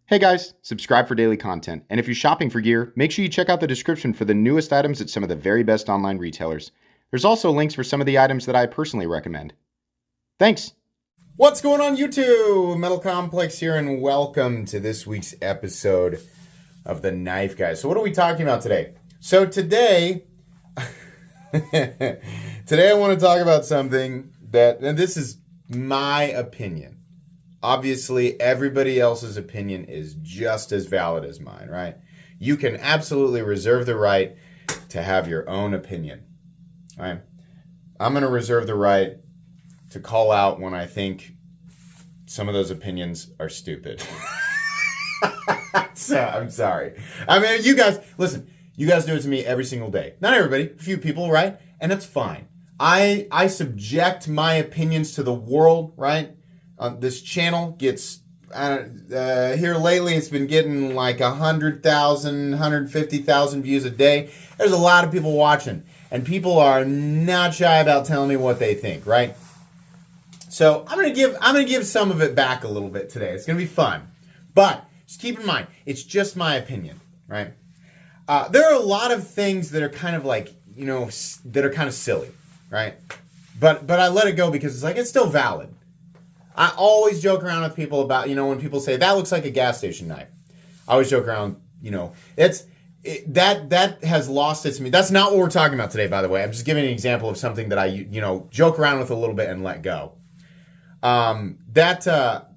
Hey guys, subscribe for daily content. And if you're shopping for gear, make sure you check out the description for the newest items at some of the very best online retailers. There's also links for some of the items that I personally recommend. Thanks! What's going on YouTube? Metal Complex here, and welcome to this week's episode of The Knife Guy. So what are we talking about today? So today I want to talk about something that, and this is my opinion. Obviously, everybody else's opinion is just as valid as mine, right? You can absolutely reserve the right to have your own opinion, right? I'm going to reserve the right to call out when I think some of those opinions are stupid. So, I'm sorry. I mean, you guys, listen, you guys do it to me every single day. Not everybody, a few people, right? And that's fine. I subject my opinions to the world, right? This channel gets, here lately it's been getting like 100,000, 150,000 views a day. There's a lot of people watching, and people are not shy about telling me what they think, right? So I'm gonna give some of it back a little bit today. It's gonna be fun, but just keep in mind, it's just my opinion, right? There are a lot of things that are kind of like, you know, that are kind of silly, right? But I let it go because it's like, it's still valid. I always joke around with people about, you know, when people say, that looks like a gas station knife. I always joke around, you know, that has lost its meaning. That's not what we're talking about today, by the way. I'm just giving an example of something that I, you know, joke around with a little bit and let go.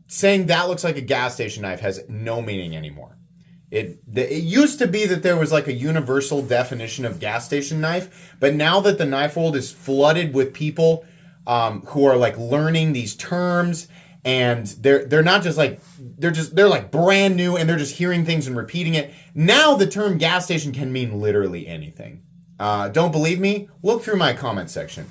Saying that looks like a gas station knife has no meaning anymore. It used to be that there was like a universal definition of gas station knife, but now that the knife world is flooded with people who are like learning these terms, and they're not just like, they're like brand new, and they're just hearing things and repeating it. Now the term gas station can mean literally anything. Don't believe me? Look through my comment section.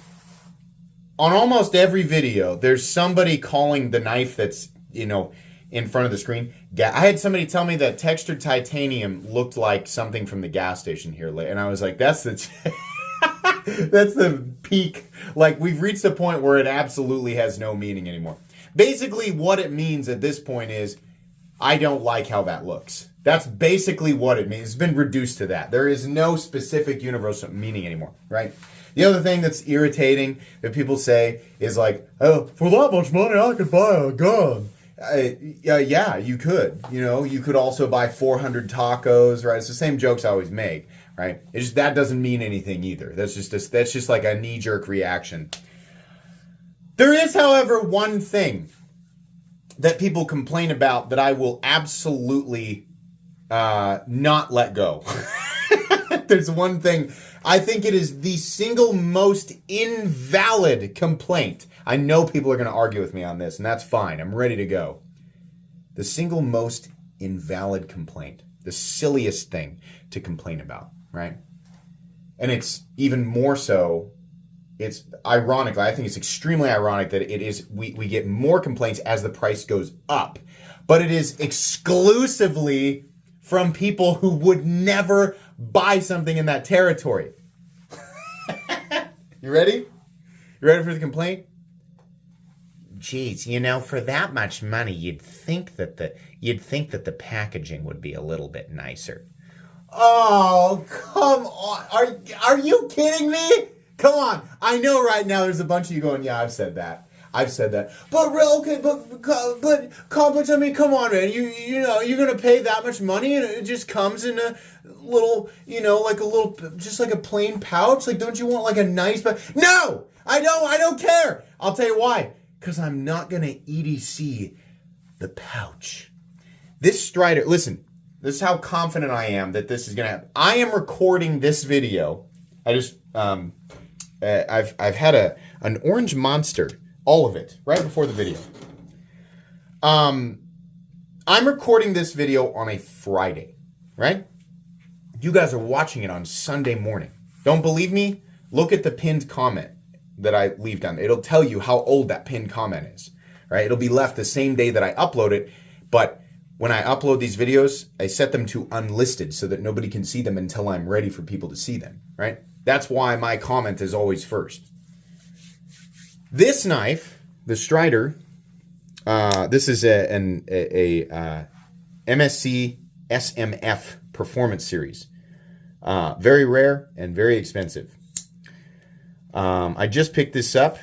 On almost every video, there's somebody calling the knife that's, you know, in front of the screen. I had somebody tell me that textured titanium looked like something from the gas station here, and I was like, that's the that's the peak. Like, we've reached a point where it absolutely has no meaning anymore. Basically, what it means at this point is, I don't like how that looks. That's basically what it means. It's been reduced to that. There is no specific universal meaning anymore, right? The other thing that's irritating that people say is like, oh, for that much money, I could buy a gun. Yeah, you could. You know, you could also buy 400 tacos, right? It's the same jokes I always make, right? It's just, that doesn't mean anything either. That's just like a knee-jerk reaction. There is, however, one thing that people complain about that I will absolutely not let go. There's one thing. I think it is the single most invalid complaint. I know people are going to argue with me on this, and that's fine. I'm ready to go. The single most invalid complaint. The silliest thing to complain about, right? And it's even more so, it's ironically, I think it's extremely ironic that it is, we get more complaints as the price goes up. But it is exclusively from people who would never buy something in that territory. You ready? You ready for the complaint? Geez, you know, for that much money, you'd think that the packaging would be a little bit nicer. Oh, come on. Are you kidding me? Come on. I know right now there's a bunch of you going, yeah, I've said that. But okay, but I mean, come on, man. You know, you're gonna pay that much money, and it just comes in a little, you know, like a little, just like a plain pouch. Like, don't you want like a nice? But no, I don't care. I'll tell you why. Because I'm not gonna EDC the pouch. This Strider. Listen, this is how confident I am that this is gonna happen. I am recording this video. I just I've had an orange monster. All of it, right before the video. I'm recording this video on a Friday, right? You guys are watching it on Sunday morning. Don't believe me? Look at the pinned comment that I leave down there. It'll tell you how old that pinned comment is, right? It'll be left the same day that I upload it, but when I upload these videos, I set them to unlisted so that nobody can see them until I'm ready for people to see them, right? That's why my comment is always first. This knife, the Strider, this is a MSC SMF Performance Series. Very rare and very expensive. I just picked this up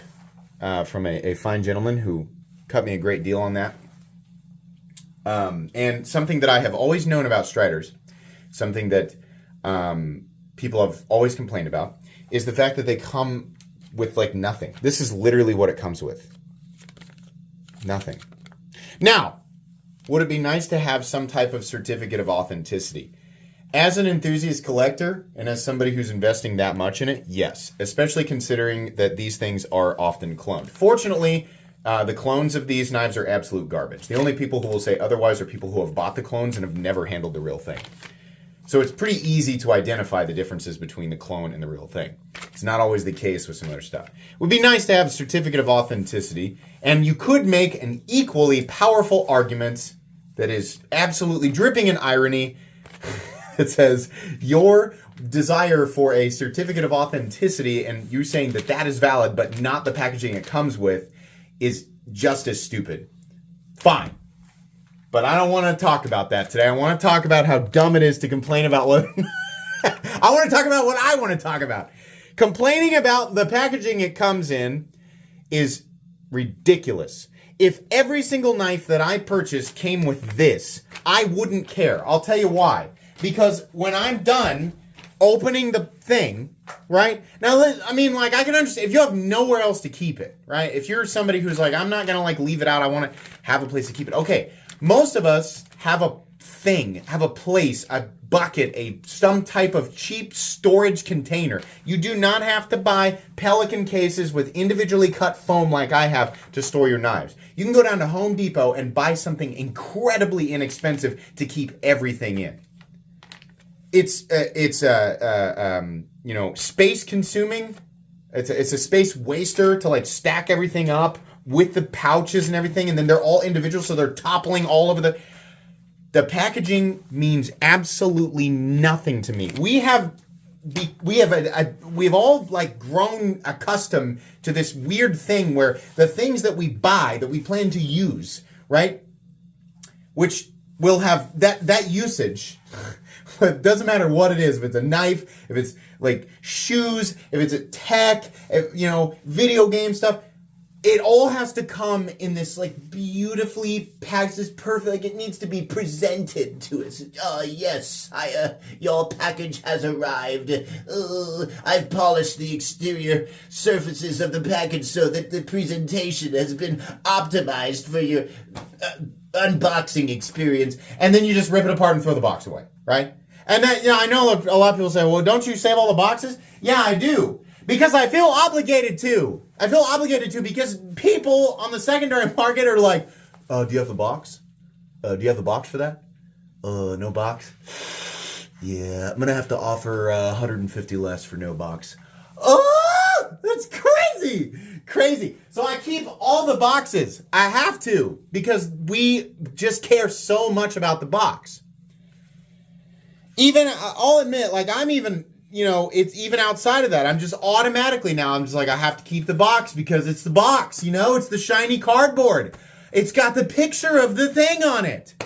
from a fine gentleman who cut me a great deal on that. And something that I have always known about Striders, something that people have always complained about, is the fact that they come with like nothing. This is literally what it comes with. Nothing. Now, would it be nice to have some type of certificate of authenticity? As an enthusiast collector and as somebody who's investing that much in it, yes. Especially considering that these things are often cloned. Fortunately, the clones of these knives are absolute garbage. The only people who will say otherwise are people who have bought the clones and have never handled the real thing. So it's pretty easy to identify the differences between the clone and the real thing. It's not always the case with some other stuff. It would be nice to have a certificate of authenticity, and you could make an equally powerful argument that is absolutely dripping in irony. It says your desire for a certificate of authenticity and you saying that that is valid but not the packaging it comes with is just as stupid. Fine. But I don't want to talk about that today. I want to talk about how dumb it is to complain about what... I want to talk about what I want to talk about. Complaining about the packaging it comes in is ridiculous. If every single knife that I purchased came with this, I wouldn't care. I'll tell you why. Because when I'm done opening the thing, right? Now, I mean, like, I can understand if you have nowhere else to keep it, right? If you're somebody who's like, I'm not going to, like, leave it out. I want to have a place to keep it. Okay. Most of us have a thing, have a place, a bucket, some type of cheap storage container. You do not have to buy Pelican cases with individually cut foam like I have to store your knives. You can go down to Home Depot and buy something incredibly inexpensive to keep everything in. It's space consuming. It's a space waster to like stack everything up with the pouches and everything, and then they're all individual, so they're toppling all over the packaging means absolutely nothing to me. We've all like grown accustomed to this weird thing where the things that we buy that we plan to use, right, which will have that usage. It doesn't matter what it is. If it's a knife, if it's like shoes, if it's a tech, video game stuff, it all has to come in this like beautifully packaged, this perfect, like it needs to be presented to us. Oh yes, your package has arrived. I've polished the exterior surfaces of the package so that the presentation has been optimized for your unboxing experience. And then you just rip it apart and throw the box away, right? And that, I know a lot of people say, well, don't you save all the boxes? Yeah, I do. Because I feel obligated to. I feel obligated to because people on the secondary market are like, do you have the box? Do you have the box for that? No box? Yeah, I'm going to have to offer 150 less for no box. Oh, that's crazy. Crazy. So I keep all the boxes. I have to because we just care so much about the box. Even, I'll admit, like I'm even... it's even outside of that. I'm just automatically now, I'm just like, I have to keep the box because it's the box, it's the shiny cardboard. It's got the picture of the thing on it.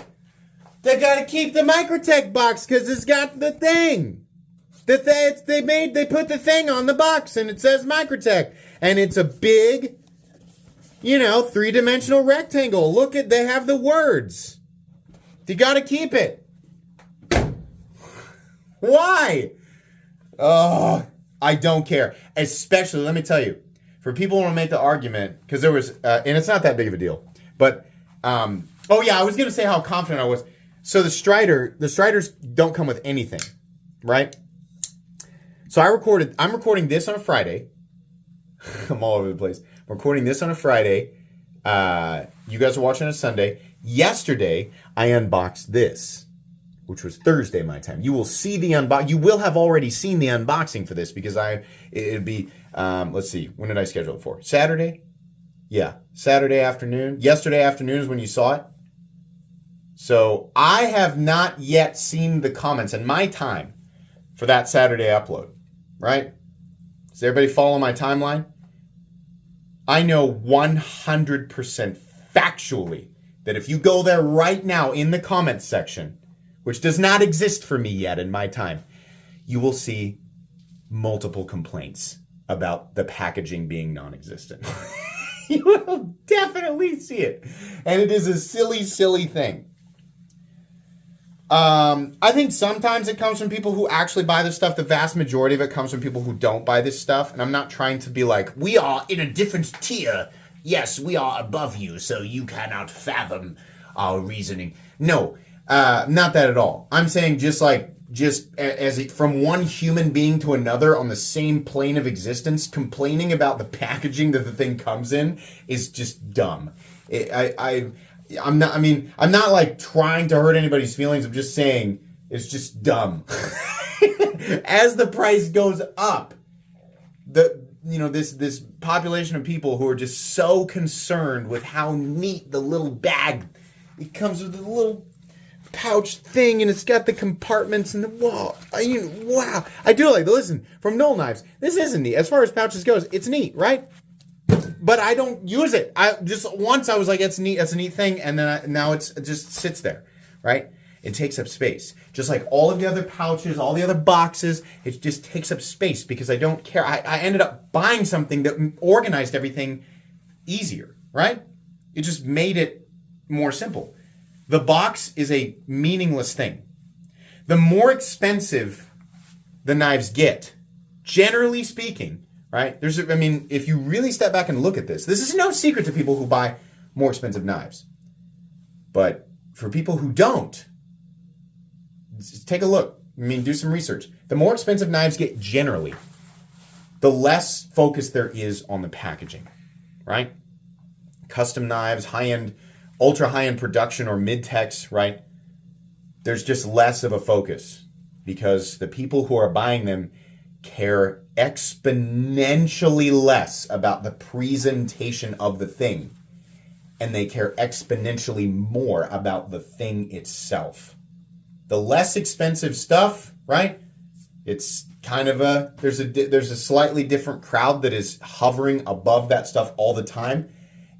They got to keep the Microtech box because it's got the thing. They put the thing on the box and it says Microtech. And it's a big, three-dimensional rectangle. Look they have the words. You got to keep it. Why? Oh, I don't care. Especially, let me tell you, for people who want to make the argument, because there was, and it's not that big of a deal, but, I was going to say how confident I was. So the Striders don't come with anything, right? So I'm recording this on a Friday. I'm all over the place. I'm recording this on a Friday. You guys are watching on a Sunday. Yesterday, I unboxed this, which was Thursday my time. You will see the you will have already seen the unboxing for this because it'd be, let's see, when did I schedule it for? Saturday? Yeah, Saturday afternoon. Yesterday afternoon is when you saw it. So I have not yet seen the comments in my time for that Saturday upload, right? Does everybody follow my timeline? I know 100% factually that if you go there right now in the comments section, which does not exist for me yet in my time, you will see multiple complaints about the packaging being non-existent. You will definitely see it. And it is a silly, silly thing. I think sometimes it comes from people who actually buy this stuff. The vast majority of it comes from people who don't buy this stuff. And I'm not trying to be like, we are in a different tier. Yes, we are above you, so you cannot fathom our reasoning. No, not that at all. I'm saying just from one human being to another on the same plane of existence, complaining about the packaging that the thing comes in is just dumb. I'm not like trying to hurt anybody's feelings. I'm just saying it's just dumb. As the price goes up, this population of people who are just so concerned with how neat the little bag, it comes with a little pouch thing and it's got the compartments and the wall. Wow. I do like, listen, from Knoll Knives, this isn't neat. As far as pouches goes, it's neat, right? But I don't use it. Once I was like, it's neat, that's a neat thing, and then now it just sits there, right? It takes up space. Just like all of the other pouches, all the other boxes, it just takes up space because I don't care. I ended up buying something that organized everything easier, right? It just made it more simple. The box is a meaningless thing. The more expensive the knives get, generally speaking, right? If you really step back and look at this is no secret to people who buy more expensive knives. But for people who don't, take a look. Do some research. The more expensive knives get generally, the less focus there is on the packaging, right? Custom knives, high-end, ultra high-end production or mid-techs, right? There's just less of a focus because the people who are buying them care exponentially less about the presentation of the thing, and they care exponentially more about the thing itself. The less expensive stuff, right? It's kind of there's a slightly different crowd that is hovering above that stuff all the time,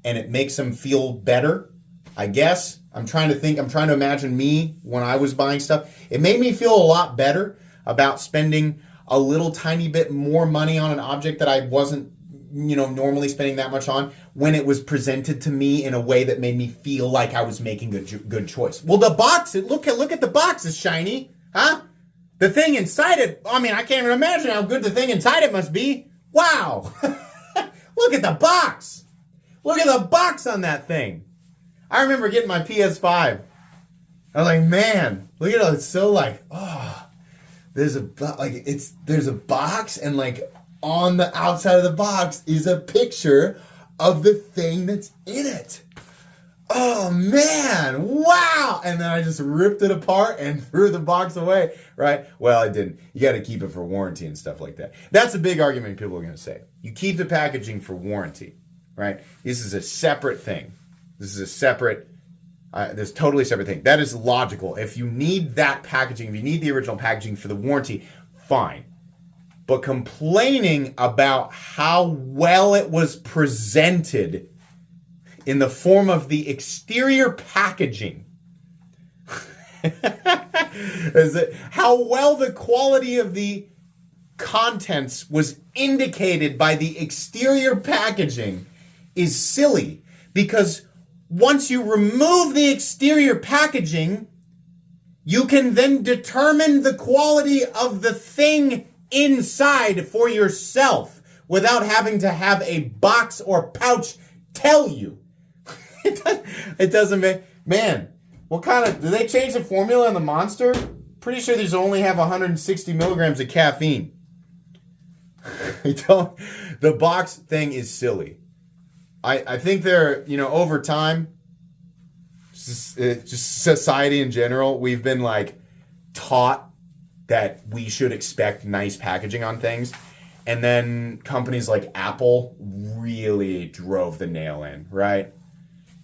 and it makes them feel better, I guess. I'm trying to imagine me when I was buying stuff. It made me feel a lot better about spending a little tiny bit more money on an object that I wasn't, normally spending that much on when it was presented to me in a way that made me feel like I was making a good choice. Well, the box, look at the box, is shiny, huh? The thing inside it, I can't even imagine how good the thing inside it must be. Wow. Look at the box. Look at the box on that thing. I remember getting my PS5. I was like, man, look at it. It's so like, there's a box, and like on the outside of the box is a picture of the thing that's in it. Oh man, wow! And then I just ripped it apart and threw the box away, right? Well, I didn't. You got to keep it for warranty and stuff like that. That's a big argument people are going to say. You keep the packaging for warranty, right? This is a separate thing. This is totally separate thing. That is logical. If you need that packaging, if you need the original packaging for the warranty, fine. But complaining about how well it was presented in the form of the exterior packaging, how well the quality of the contents was indicated by the exterior packaging is silly, because once you remove the exterior packaging, you can then determine the quality of the thing inside for yourself without having to have a box or pouch tell you. It doesn't make... Man, what kind of... Do they change the formula in the Monster? Pretty sure these only have 160 milligrams of caffeine. The box thing is silly. I think they're, over time, just society in general, we've been like taught that we should expect nice packaging on things. And then companies like Apple really drove the nail in, right?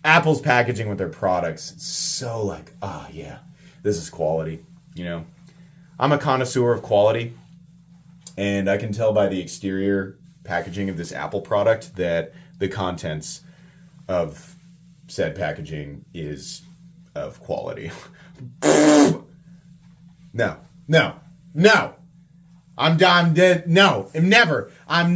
Apple's packaging with their products, so like, oh yeah, this is quality, I'm a connoisseur of quality, and I can tell by the exterior packaging of this Apple product that the contents of said packaging is of quality. No. I'm dead. No, I'm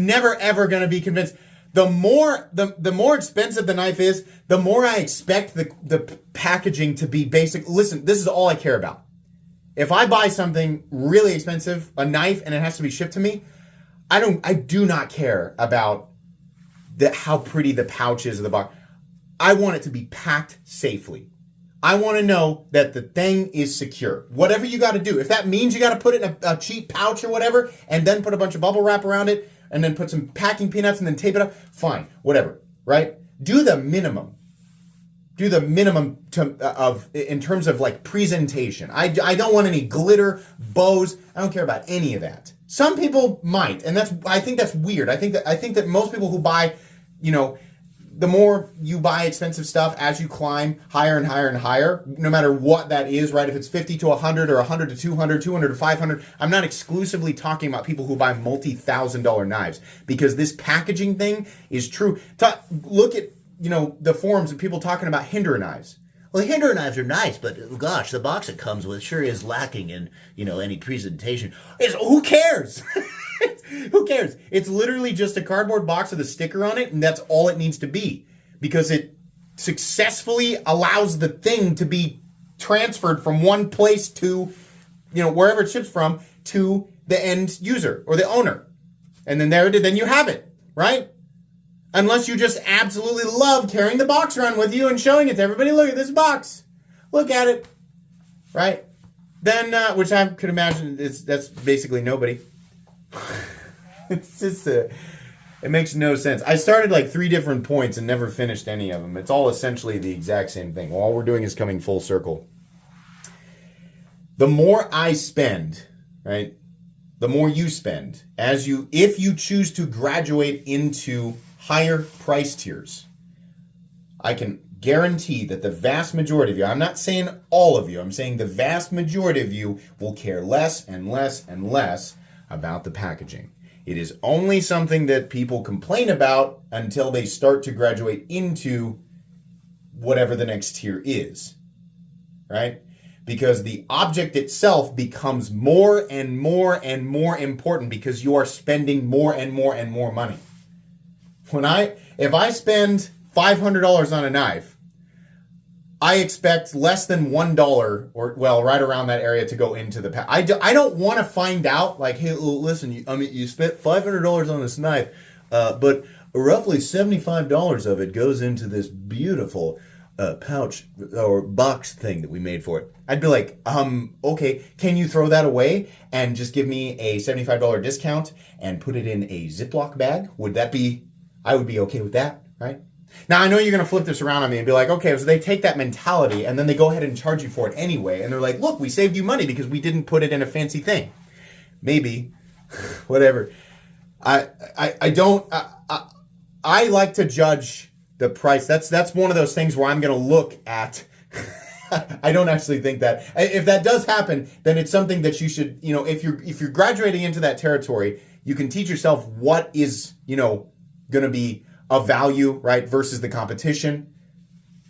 never ever going to be convinced. The more expensive the knife is, the more I expect the packaging to be basic. Listen, this is all I care about. If I buy something really expensive, a knife, and it has to be shipped to me, I do not care about how pretty the pouch is of the box. I want it to be packed safely. I want to know that the thing is secure. Whatever you got to do. If that means you got to put it in a cheap pouch or whatever, and then put a bunch of bubble wrap around it, and then put some packing peanuts and then tape it up, fine, whatever, right? Do the minimum. Do the minimum in terms of like presentation. I don't want any glitter, bows. I don't care about any of that. Some people might, and I think that's weird. I think that most people who buy, the more you buy expensive stuff as you climb higher and higher and higher, no matter what that is, right? If it's 50 to 100 or 100 to 200, 200 to 500, I'm not exclusively talking about people who buy multi-$1,000 knives, because this packaging thing is true. Look at, the forums of people talking about Hinder knives. Well, Hinder knives are nice, but gosh, the box it comes with sure is lacking in, any presentation. Who cares? Who cares? It's literally just a cardboard box with a sticker on it, and that's all it needs to be, because it successfully allows the thing to be transferred from one place to, wherever it ships from, to the end user or the owner. And then you have it, right? Unless you just absolutely love carrying the box around with you and showing it to everybody. Look at this box. Look at it. Right? Then, which I could imagine that's basically nobody. It's just it makes no sense. I started like 3 different points and never finished any of them. It's all essentially the exact same thing. All we're doing is coming full circle. The more I spend, right? The more you spend if you choose to graduate into higher price tiers. I can guarantee that the vast majority of you, I'm not saying all of you, I'm saying the vast majority of you will care less and less and less about the packaging. It is only something that people complain about until they start to graduate into whatever the next tier is, right? Because the object itself becomes more and more and more important because you are spending more and more and more money. If I spend $500 on a knife, I expect less than $1 or right around that area to go into the pack. I don't want to find out like, hey, listen, you spent $500 on this knife, but roughly $75 of it goes into this beautiful pouch or box thing that we made for it. I'd be like, okay, can you throw that away and just give me a $75 discount and put it in a Ziploc bag? I would be okay with that, right? Now, I know you're going to flip this around on me and be like, okay, so they take that mentality and then they go ahead and charge you for it anyway. And they're like, look, we saved you money because we didn't put it in a fancy thing. Maybe. Whatever. I like to judge the price. That's one of those things where I'm going to look at. I don't actually think that. If that does happen, then it's something that you should, if you're graduating into that territory, you can teach yourself what is, going to be of value, right, versus the competition.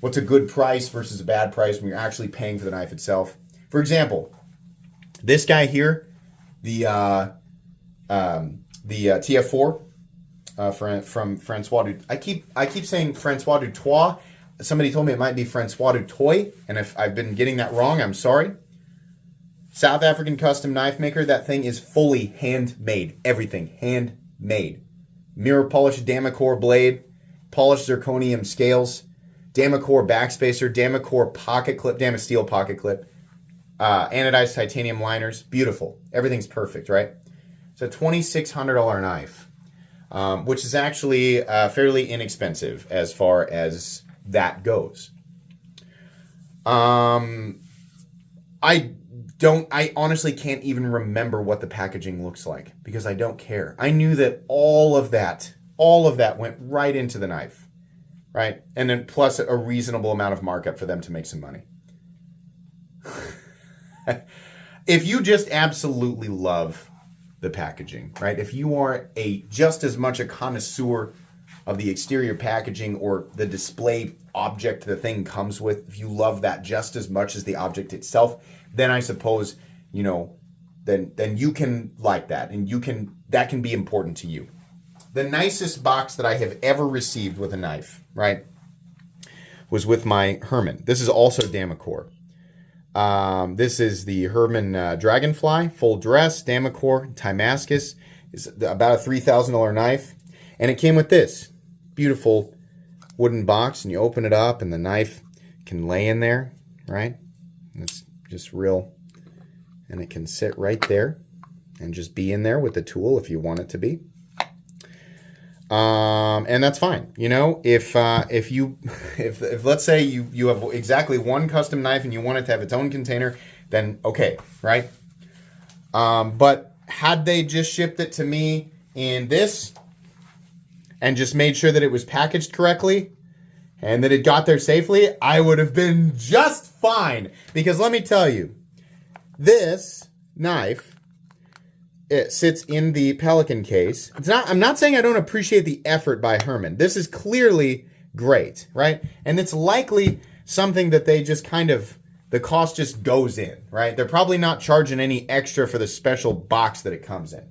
What's a good price versus a bad price when you're actually paying for the knife itself. For example, this guy here, the TF4 from Francois. I keep saying Francois du Toit. Somebody told me it might be Francois du Toit, and if I've been getting that wrong, I'm sorry. South African custom knife maker. That thing is fully handmade. Everything handmade. Mirror polished Damacor blade, polished zirconium scales, Damacor backspacer, Damacor pocket clip, Damasteel pocket clip, anodized titanium liners. Beautiful. Everything's perfect, right? It's a $2,600 knife, which is actually fairly inexpensive as far as that goes. I honestly can't even remember what the packaging looks like because I don't care. I knew that all of that went right into the knife, right? And then plus a reasonable amount of markup for them to make some money. If you just absolutely love the packaging, right? If you are just as much a connoisseur of the exterior packaging or the display object the thing comes with, if you love that just as much as the object itself, then I suppose, you know, then you can like that, and that can be important to you. The nicest box that I have ever received with a knife, right, was with my Herman. This is also Damacor. This is the Herman Dragonfly, full dress, Damacor, Timascus. It's about a $3,000 knife. And it came with this beautiful wooden box, and you open it up, and the knife can lay in there, right? And it's just real, and it can sit right there and just be in there with the tool if you want it to be. And that's fine. You know, if let's say you have exactly one custom knife and you want it to have its own container, then okay, right? But had they just shipped it to me in this and just made sure that it was packaged correctly and that it got there safely, I would have been just fine. Because let me tell you, this knife, it sits in the Pelican case. I'm not saying I don't appreciate the effort by Herman. This is clearly great, right? And it's likely something that they just kind of, the cost just goes in, right? They're probably not charging any extra for the special box that it comes in.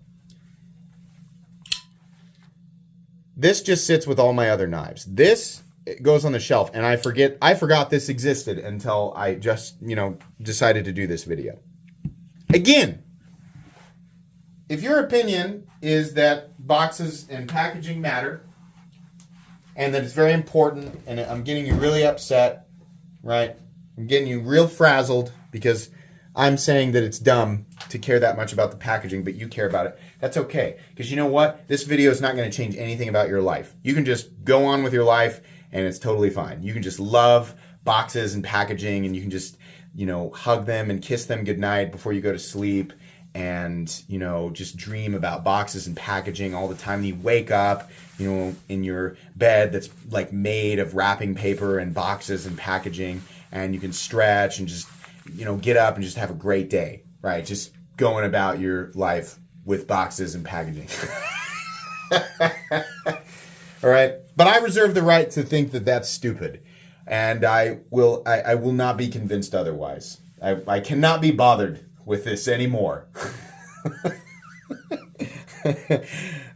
This just sits with all my other knives. This, it goes on the shelf, and I forgot this existed until I just, you know, decided to do this video. Again, if your opinion is that boxes and packaging matter, and that it's very important, and I'm getting you really upset, right? I'm getting you real frazzled because I'm saying that it's dumb to care that much about the packaging, but you care about it. That's okay, because you know what? This video is not going to change anything about your life. You can just go on with your life, and it's totally fine. You can just love boxes and packaging, and you can just, you know, hug them and kiss them goodnight before you go to sleep, and, you know, just dream about boxes and packaging all the time. And you wake up, you know, in your bed that's like made of wrapping paper and boxes and packaging, and you can stretch and just, you know, get up and just have a great day, right? Just going about your life with boxes and packaging. All right. But I reserve the right to think that that's stupid. And I will not be convinced otherwise. I cannot be bothered with this anymore.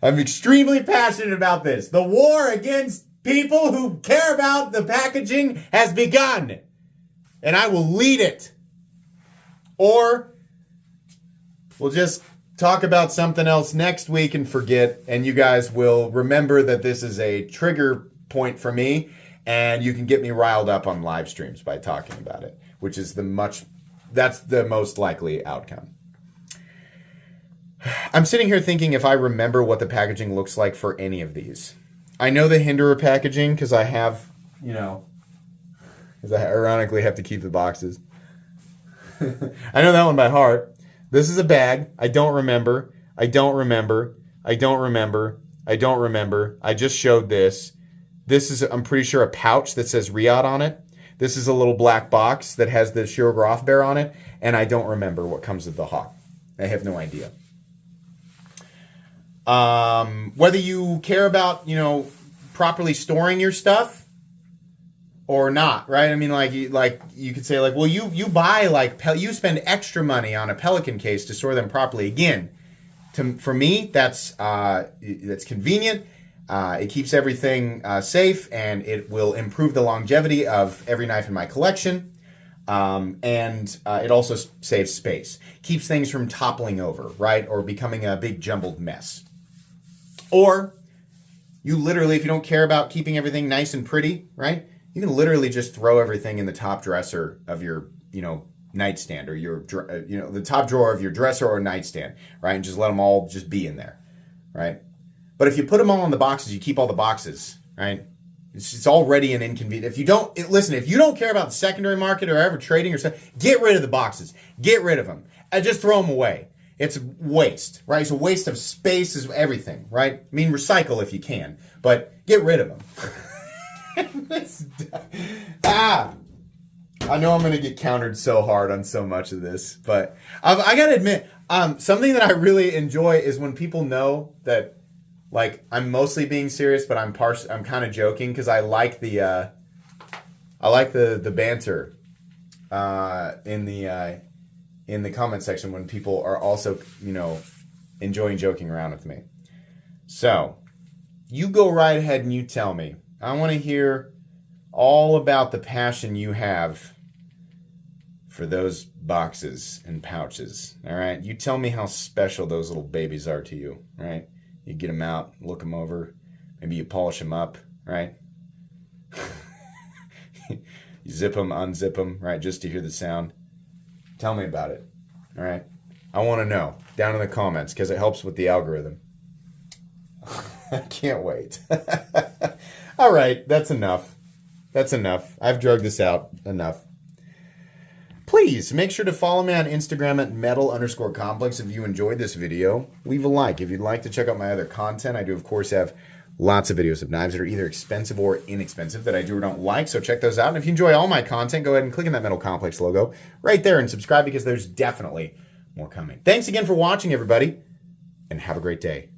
I'm extremely passionate about this. The war against people who care about the packaging has begun. And I will lead it. Or we'll just talk about something else next week and forget, and you guys will remember that this is a trigger point for me, and you can get me riled up on live streams by talking about it, which is that's the most likely outcome. I'm sitting here thinking if I remember what the packaging looks like for any of these. I know the Hinderer packaging because I have, you know, because I ironically have to keep the boxes. I know that one by heart. This is a bag. I don't remember. I don't remember. I don't remember. I don't remember. I just showed this. This is, I'm pretty sure, a pouch that says Riyadh on it. This is a little black box that has the Shirogroth bear on it, and I don't remember what comes with the hawk. I have no idea. Whether you care about, you know, properly storing your stuff or not, right? I mean, like you could say, like, well, you buy, like, you spend extra money on a Pelican case to store them properly. Again, for me, that's convenient. It keeps everything safe, and it will improve the longevity of every knife in my collection. And it also saves space. Keeps things from toppling over, right? Or becoming a big jumbled mess. Or you literally, if you don't care about keeping everything nice and pretty, right? You can literally just throw everything in the top dresser of your, you know, nightstand, or your, you know, the top drawer of your dresser or nightstand, right? And just let them all just be in there, right? But if you put them all in the boxes, you keep all the boxes, right? It's already an inconvenience. If you don't, listen, if you don't care about the secondary market or ever trading or stuff, get rid of the boxes. Get rid of them. And just throw them away. It's waste, right? It's a waste of space, is everything, right? I mean, recycle if you can, but get rid of them. I know I'm going to get countered so hard on so much of this, but I got to admit, something that I really enjoy is when people know that Like, I'm mostly being serious, but I'm kind of joking because I like the banter in the comment section when people are also, enjoying joking around with me. So, you go right ahead and you tell me. I want to hear all about the passion you have for those boxes and pouches. All right? You tell me how special those little babies are to you. All right? You get them out, look them over. Maybe you polish them up, right? You zip them, unzip them, right? Just to hear the sound. Tell me about it. All right? I want to know down in the comments because it helps with the algorithm. I can't wait. All right, that's enough. That's enough. I've drugged this out enough. Please make sure to follow me on Instagram at metal_complex if you enjoyed this video. Leave a like. If you'd like to check out my other content, I do, of course, have lots of videos of knives that are either expensive or inexpensive that I do or don't like, so check those out. And if you enjoy all my content, go ahead and click on that Metal Complex logo right there and subscribe because there's definitely more coming. Thanks again for watching, everybody, and have a great day.